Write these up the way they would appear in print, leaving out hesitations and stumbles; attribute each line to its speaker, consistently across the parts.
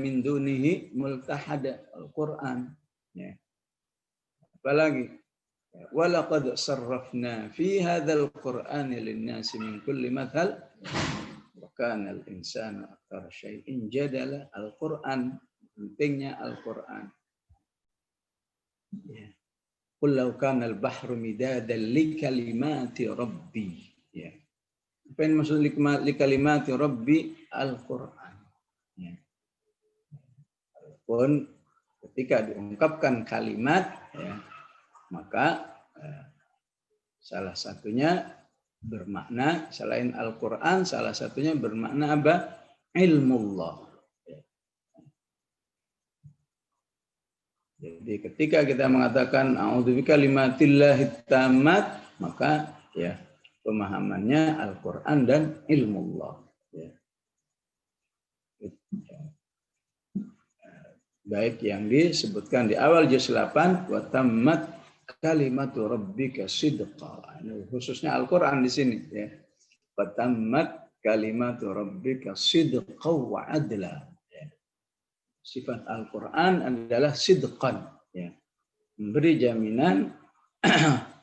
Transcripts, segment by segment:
Speaker 1: min dunihi multahada Al-Qur'an. Ya. Apalagi walaqad sarrafna fi hadzal qur'ani lin-nasi min kulli mathal wa kana al-insanu aktsara syai'in jadala. Al-Qur'an, pentingnya Al-Qur'an. Ya. Qul law kana al-bahru midadan li kalimati rabbi. Ya. Apa yang maksud li kalimati rabbi? Al-Qur'an. Ya. Walaupun ketika diungkapkan kalimat, ya, maka salah satunya bermakna selain Al-Quran, salah satunya bermakna apa? Ilmullah. Jadi ketika kita mengatakan a'udzubika kalimatillahi tammat, maka ya pemahamannya Al-Quran dan ilmullah. Ya. Baik yang disebutkan di awal juz 8 wa tammat kalimatu rabbika sidqa. Khususnya Al-Qur'an di sini ya. Wa tammat kalimatu rabbika sidqa wa adla. Ya. Sifat Al-Qur'an adalah sidqan ya. Memberi jaminan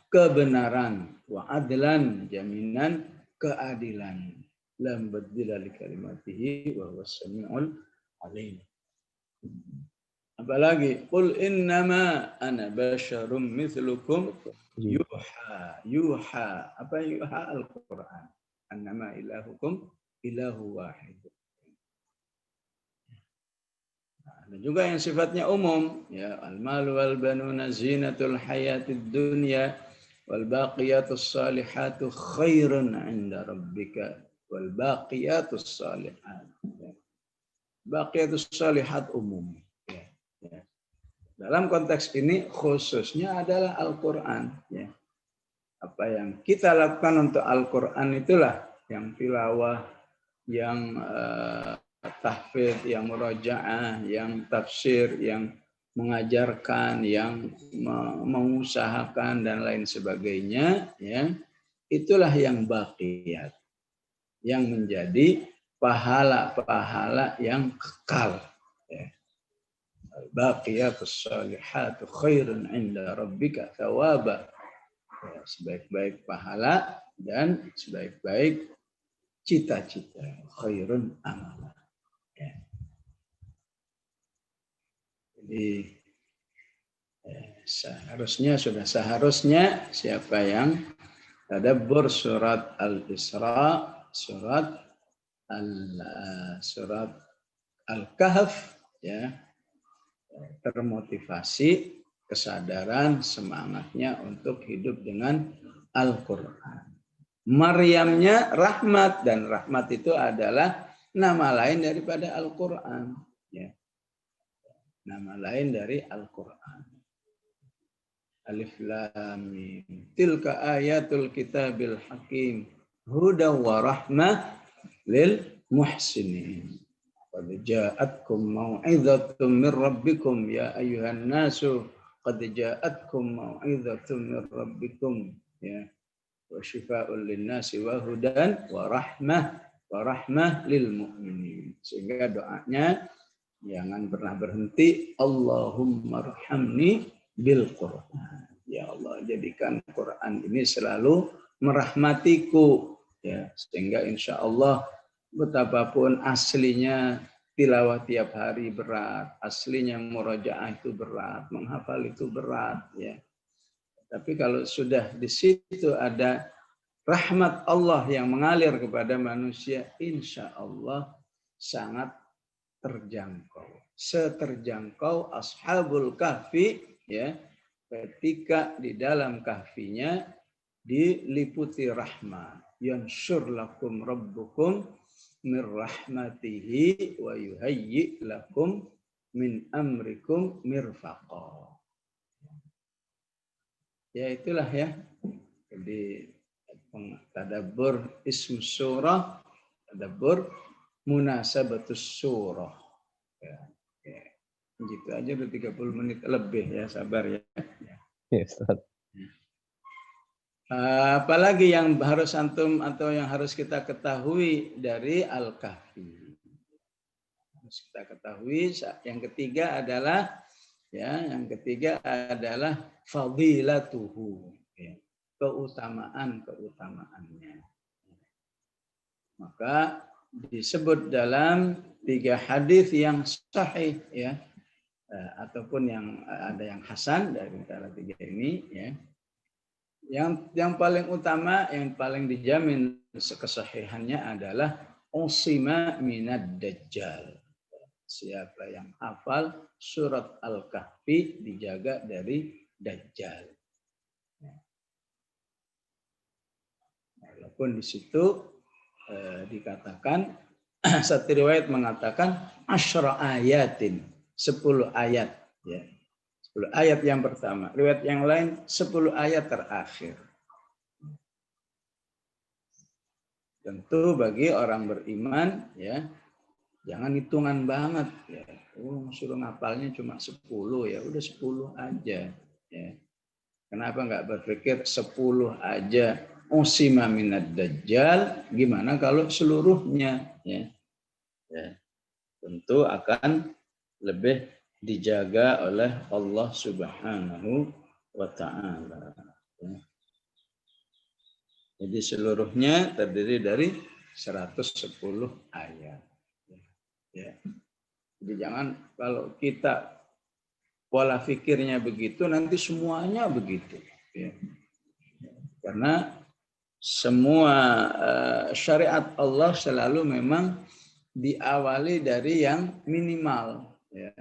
Speaker 1: kebenaran, wa adlan jaminan keadilan. Lam badila li kalimatihi wa huwas samiul alim. Apalagi qul innama ana basyarum mithlukum yuha apa yuha Al-Qur'an annama ilahukum ilahu wahid. Ada juga yang sifatnya umum ya al-malu wal banuna zinatul hayatid dunya wal baqiyatus salihatu khairun 'inda rabbika wal baqiyatus salihat. Baqiyatus salihat umum. Ya. Dalam konteks ini khususnya adalah Al-Quran. Ya. Apa yang kita lakukan untuk Al-Quran itulah yang tilawah, yang tahfidz, yang murajaah, yang tafsir, yang mengajarkan, yang mengusahakan dan lain sebagainya. Ya. Itulah yang baqiyat, yang menjadi pahala-pahala yang kekal. Ya. Baqiyatus salihatu khairun 'inda rabbika thawaba. Ya, sebaik-baik pahala dan sebaik-baik cita-cita. Khairun amala. Ya. Jadi seharusnya siapa yang tadabbur surat Al-Isra, surat Al-Kahf ya, termotivasi, kesadaran, semangatnya untuk hidup dengan Al-Quran. Maryamnya rahmat, dan rahmat itu adalah nama lain daripada Al-Quran. Ya. Nama lain dari Al-Quran. Alif Lam Mim. Tilka ayatul kitabil hakim. Huda wa rahmah lil muhsinin. Qad ja'atkum mau'izatun min rabbikum ya ayyuhan nasu qad ja'atkum mau'izatun min rabbikum ya wa syifaa'un lin-nasi wa hudan wa rahmah lil mu'minin. Sehingga doanya jangan pernah berhenti, Allahumma arhamni bil Qur'an. Ya Allah, jadikan Quran ini selalu merahmatiku ya, sehingga insya Allah betapapun aslinya tilawah tiap hari berat, aslinya murojaah itu berat, menghafal itu berat ya. Tapi kalau sudah di situ ada rahmat Allah yang mengalir kepada manusia, insya Allah sangat terjangkau. Seterjangkau Ashabul Kahfi ya, ketika di dalam kahfinya diliputi rahmat. Yansyur lakum rabbukum min rahmatihi wa yuhayyi lakum min amrikum mirfaqa. Ya itulah ya. Jadi tadabbur ism surah, tadabbur munasabatus surah. Ya, ya. Gitu aja udah 30 menit lebih ya, sabar ya. Ya, Ustaz. Apalagi yang harus antum atau yang harus kita ketahui dari Al-Kahfi. Harus kita ketahui ketahui. Yang ketiga adalah fadilatuhu, ya, keutamaannya. Maka disebut dalam 3 hadis yang sahih, ya, ataupun yang ada yang hasan dari antara 3 ini, ya. Yang paling utama, yang paling dijamin kesahihannya adalah usima minad dajjal. Siapa yang hafal surat Al-Kahfi dijaga dari dajjal. Walaupun di situ dikatakan, satu riwayat mengatakan 10 ayatin, 10 ayat, ya. 10 ayat yang pertama, riwayat yang lain 10 ayat terakhir. Tentu bagi orang beriman, ya, jangan hitungan banget, ya. Suruh ngapalnya cuma 10, ya udah 10 aja, ya. Kenapa nggak berpikir 10 aja usima minad dajjal, gimana kalau seluruhnya, ya. Ya. Tentu akan lebih dijaga oleh Allah Subhanahu wa Ta'ala. Jadi seluruhnya terdiri dari 110 ayat. Ya. Jadi jangan, kalau kita pola pikirnya begitu, nanti semuanya begitu. Ya. Karena semua syariat Allah selalu memang diawali dari yang minimal. Ya.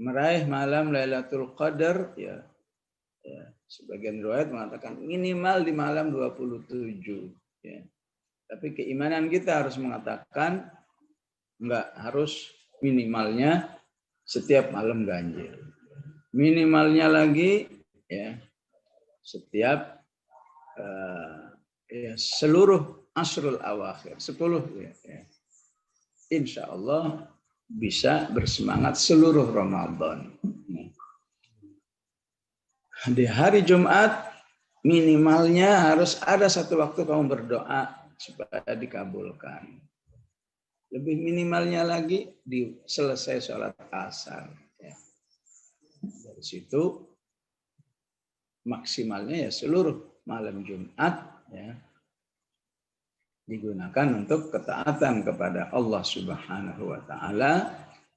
Speaker 1: Meraih malam Lailatul Qadar, ya, sebagian riwayat mengatakan minimal di malam 27, ya. Tapi keimanan kita harus mengatakan enggak, harus minimalnya setiap malam ganjil. Minimalnya lagi, ya, setiap seluruh asrul awakhir, 10, ya. Insya Allah bisa bersemangat seluruh Ramadan. Di hari Jumat minimalnya harus ada satu waktu kamu berdoa supaya dikabulkan. Lebih minimalnya lagi selesai sholat asar. Ya. Dari situ maksimalnya ya seluruh malam Jumat, ya, digunakan untuk ketaatan kepada Allah Subhanahu wa Ta'ala,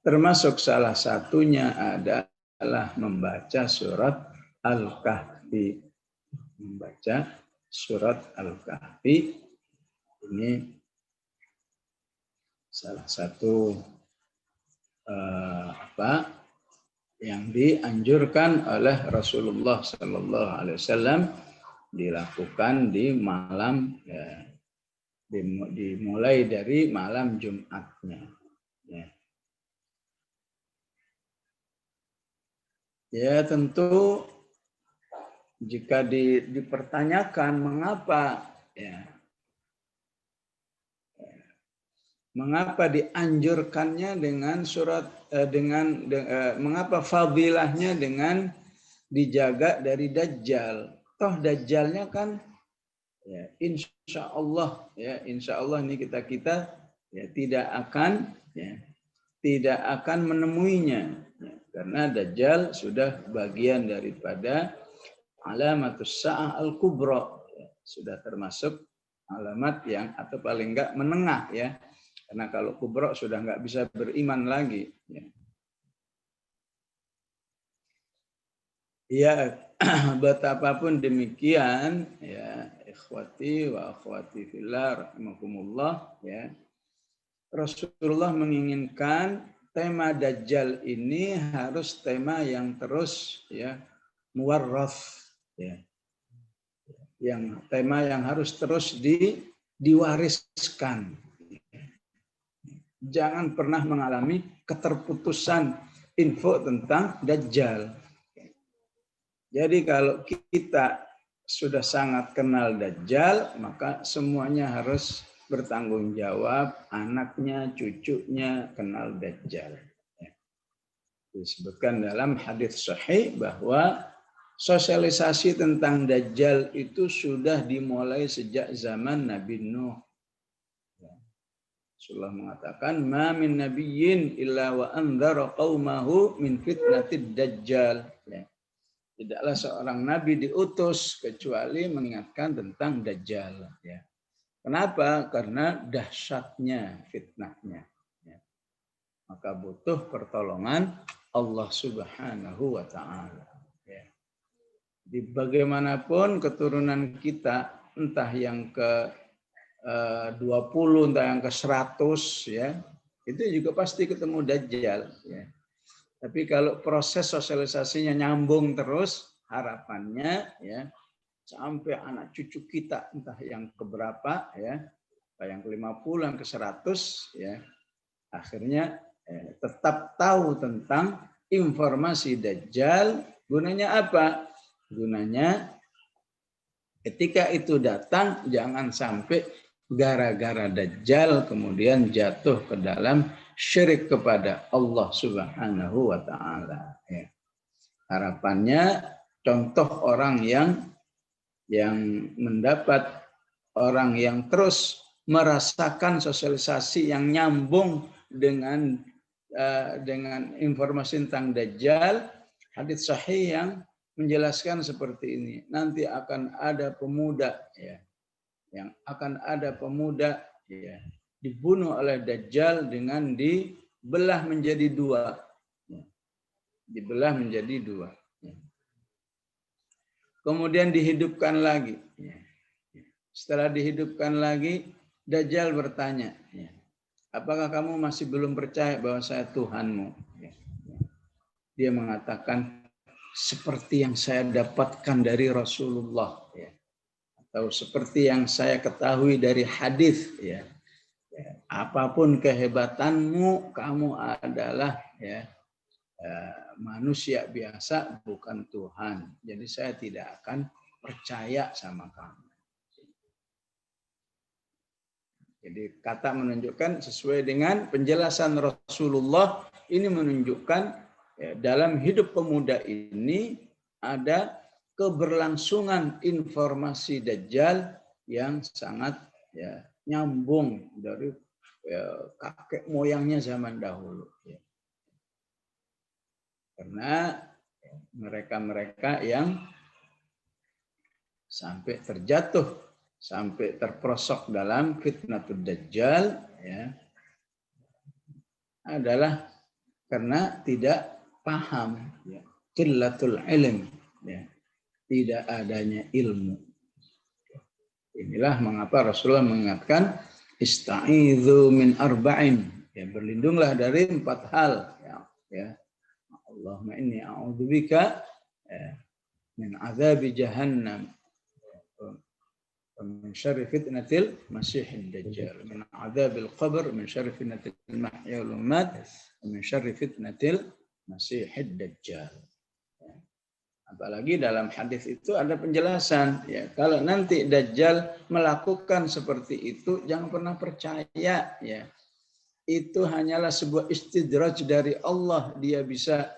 Speaker 1: termasuk salah satunya adalah membaca surat Al-Kahfi. Membaca surat Al-Kahfi ini salah satu yang dianjurkan oleh Rasulullah Sallallahu Alaihi Wasallam dilakukan di malam, ya, dimulai dari malam Jumatnya. Ya, ya tentu jika dipertanyakan mengapa, ya, mengapa dianjurkannya dengan surat mengapa fadilahnya dengan dijaga dari dajjal. Toh dajjalnya kan, ya, insya Allah ini kita ya, tidak akan menemuinya, ya, karena dajjal sudah bagian daripada alamatus sa'ah al-kubra, ya, sudah termasuk alamat yang atau paling enggak menengah, ya, karena kalau kubra sudah enggak bisa beriman lagi, ya. Ya, betapapun demikian, ya, ikhwati wa akhwati fillah rahimakumullah, ya, Rasulullah menginginkan tema Dajjal ini harus tema yang terus, ya, muwarraf, ya, yang tema yang harus terus diwariskan. Jangan pernah mengalami keterputusan info tentang Dajjal. Jadi kalau kita sudah sangat kenal Dajjal, maka semuanya harus bertanggung jawab, anaknya, cucunya kenal Dajjal. Disebutkan dalam hadis sahih bahwa sosialisasi tentang Dajjal itu sudah dimulai sejak zaman Nabi Nuh. Rasulullah mengatakan, "Ma min nabiyyin illa wa anzara qaumahu min fitnatid dajjal." Ya. Tidaklah seorang nabi diutus kecuali mengingatkan tentang dajjal. Ya. Kenapa? Karena dahsyatnya fitnahnya. Ya. Maka butuh pertolongan Allah Subhanahu wa Ta'ala. Ya. Di bagaimanapun keturunan kita, entah yang ke 20, entah yang ke 100, ya, itu juga pasti ketemu Dajjal. Ya. Tapi kalau proses sosialisasinya nyambung terus, harapannya ya sampai anak cucu kita entah yang keberapa ya, entah yang ke-50, yang ke-100 ya, akhirnya tetap tahu tentang informasi Dajjal. Gunanya apa? Gunanya ketika itu datang jangan sampai gara-gara Dajjal kemudian jatuh ke dalam syirik kepada Allah Subhanahu wa Ta'ala. Ya. Harapannya contoh orang yang mendapat, orang yang terus merasakan sosialisasi yang nyambung dengan informasi tentang Dajjal, hadits sahih yang menjelaskan seperti ini. Nanti akan ada pemuda ya, yang akan ada pemuda ya, dibunuh oleh Dajjal dengan dibelah menjadi dua. Ya. Dibelah menjadi dua. Ya. Kemudian dihidupkan lagi. Ya. Setelah dihidupkan lagi, Dajjal bertanya, ya, apakah kamu masih belum percaya bahwa saya Tuhanmu? Ya. Dia mengatakan, seperti yang saya dapatkan dari Rasulullah. Ya. Atau seperti yang saya ketahui dari hadis, ya, apapun kehebatanmu, kamu adalah ya manusia biasa, bukan Tuhan. Jadi saya tidak akan percaya sama kamu. Jadi kata menunjukkan sesuai dengan penjelasan Rasulullah, ini menunjukkan ya, dalam hidup pemuda ini ada keberlangsungan informasi Dajjal yang sangat ya, nyambung dari ya, kakek moyangnya zaman dahulu. Ya. Karena mereka-mereka yang sampai terjatuh, sampai terperosok dalam fitnatul Dajjal, ya, adalah karena tidak paham, ya, qillatul ilm, ya, tidak adanya ilmu. Inilah mengapa Rasulullah mengingatkan ista'idzu min arba'in, ya, berlindunglah dari 4 hal, ya. Allahumma inni a'udzubika min azabi jahannam ومن شر فتنة المسيح الدجال من عذاب القبر من شر فتنة المحيا والممات ومن شر فتنة المسيح الدجال. Apalagi dalam hadis itu ada penjelasan, ya, kalau nanti Dajjal melakukan seperti itu jangan pernah percaya, ya. Itu hanyalah sebuah istidraj dari Allah, dia bisa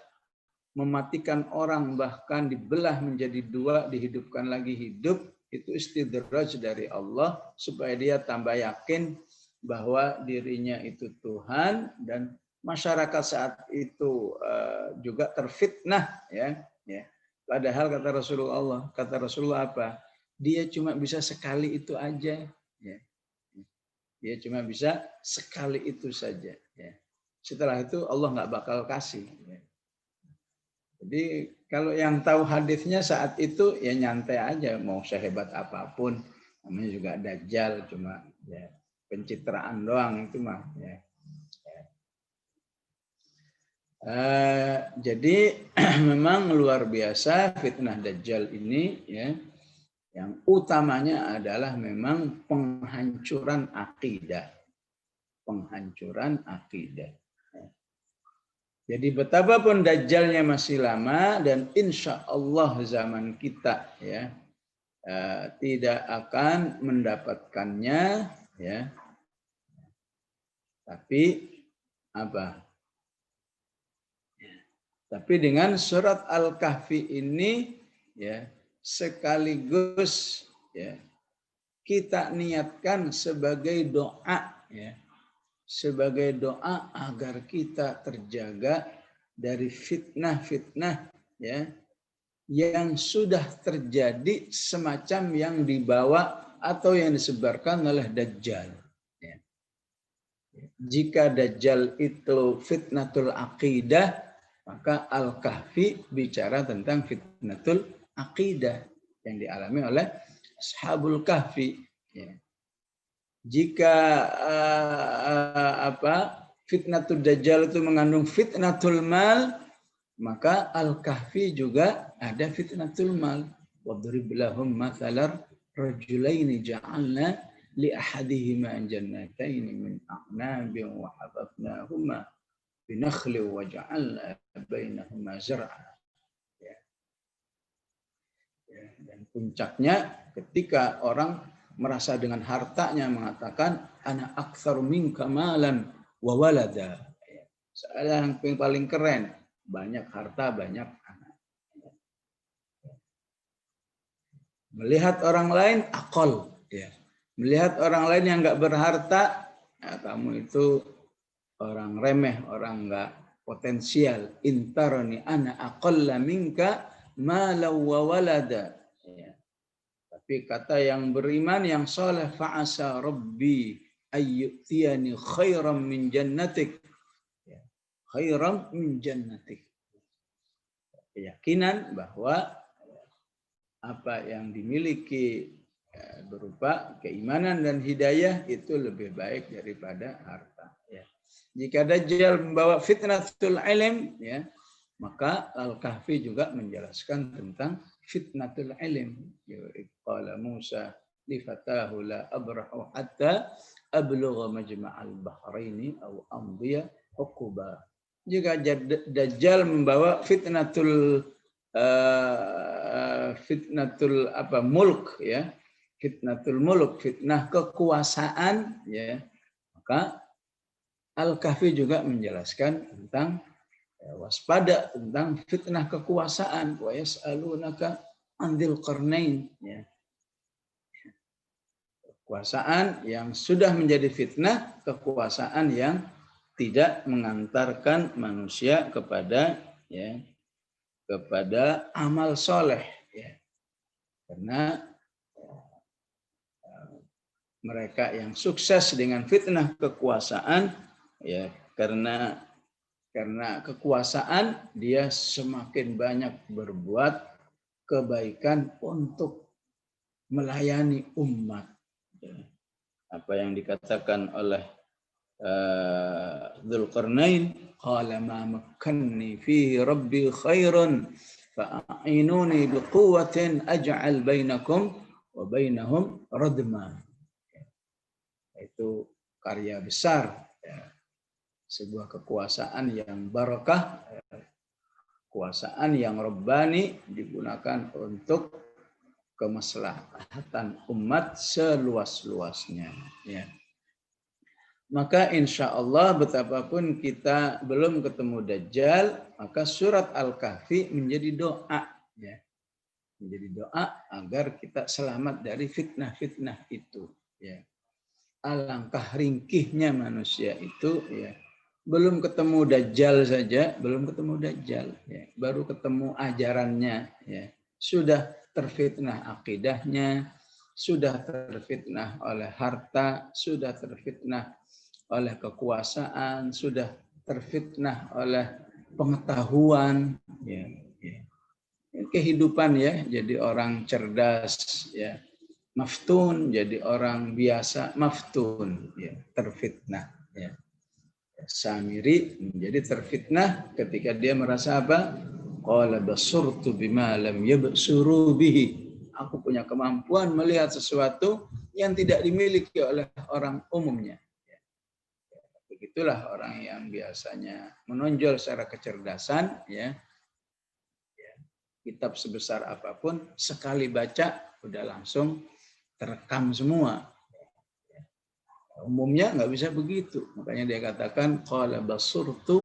Speaker 1: mematikan orang, bahkan dibelah menjadi 2, dihidupkan lagi hidup. Itu istidraj dari Allah supaya dia tambah yakin bahwa dirinya itu Tuhan, dan masyarakat saat itu juga terfitnah, ya. Padahal kata Rasulullah apa? Dia cuma bisa sekali itu aja, ya. Dia cuma bisa sekali itu saja, ya. Setelah itu Allah nggak bakal kasih, ya. Jadi kalau yang tahu hadisnya saat itu ya nyantai aja, mau sehebat apapun, namanya juga Dajjal, cuma ya pencitraan doang itu mah. Ya. Jadi memang luar biasa fitnah Dajjal ini, ya. Yang utamanya adalah memang penghancuran akidah, penghancuran akidah. Jadi betapapun Dajjalnya masih lama, dan insya Allah zaman kita ya tidak akan mendapatkannya, ya. Tapi apa? Tapi dengan surat Al-Kahfi ini, ya, sekaligus ya kita niatkan sebagai doa, ya. sebagai doa agar kita terjaga dari fitnah-fitnah ya yang sudah terjadi semacam yang dibawa atau yang disebarkan oleh Dajjal. Ya. Jika Dajjal itu fitnatul aqidah, maka Al-Kahfi bicara tentang fitnatul aqidah yang dialami oleh Ashabul Kahfi. Ya. Jika fitnatul Dajjal itu mengandung fitnatul mal, maka Al-Kahfi juga ada fitnatul mal. Wadrib lahum mathalar rajulaini ja'alna li ahadihima jannataini min a'nabin wa hababnahuma binakhli wa ja'alna bainahuma zar'a. Dan puncaknya ketika orang merasa dengan hartanya mengatakan ana aktsar minka malan wa walada. Saya yang paling keren, banyak harta, banyak anak. Melihat orang lain akol, ya. Melihat orang lain yang enggak berharta, ya, kamu itu orang remeh, orang enggak potensial. Intarani ana aqalla minka malan wa walada. Ya. Tapi kata yang beriman, yang saleh, fa'asa rabbi ayyutiyani khairan min jannatik. Khairan min jannatik. Keyakinan bahwa apa yang dimiliki berupa keimanan dan hidayah itu lebih baik daripada harta. Ya. Jika Dajjal membawa fitnatul ilm, ya, maka Al-Kahfi juga menjelaskan tentang fitnatul ilm. Qala Musa li fatahu la abrahu hatta ablugha majma'al bahraini aw amdiya huquba. Jika Dajjal membawa fitnatul mulk, ya, fitnatul mulk, fitnah kekuasaan, ya, maka Al-Kahfi juga menjelaskan tentang waspada tentang fitnah kekuasaan. Wa yas'alunaka 'anil qarnain, ya. Kekuasaan yang sudah menjadi fitnah, kekuasaan yang tidak mengantarkan manusia kepada, ya, kepada amal soleh, ya. Karena mereka yang sukses dengan fitnah kekuasaan, ya, karena kekuasaan dia semakin banyak berbuat kebaikan untuk melayani umat. Apa yang dikatakan oleh Dzulqarnain, qala ma makkanni fihi rabbi khairun fa'inuni biquwwatin aj'al bainakum wa bainahum radma. Itu karya besar, ya. Sebuah kekuasaan yang barakah, kekuasaan yang rabbani digunakan untuk kemaslahatan umat seluas-luasnya, ya. Maka insya Allah betapapun kita belum ketemu Dajjal, maka surat Al-Kahfi menjadi doa, ya. Menjadi doa agar kita selamat dari fitnah-fitnah itu, ya. Alangkah ringkihnya manusia itu, ya. Belum ketemu Dajjal saja, belum ketemu Dajjal, ya. Baru ketemu ajarannya, ya. Sudah terfitnah akidahnya, sudah terfitnah oleh harta, sudah terfitnah oleh kekuasaan, sudah terfitnah oleh pengetahuan, ya, ya. Kehidupan, ya, jadi orang cerdas, ya, maftun, jadi orang biasa maftun, ya, terfitnah, ya. Samiri menjadi terfitnah ketika dia merasa apa? Qala basurtu bima lam yabsuru bihi. Aku punya kemampuan melihat sesuatu yang tidak dimiliki oleh orang umumnya. Begitulah orang yang biasanya menonjol secara kecerdasan, ya. Kitab sebesar apapun sekali baca udah langsung terekam semua. Umumnya nggak bisa begitu. Makanya dia katakan qala basurtu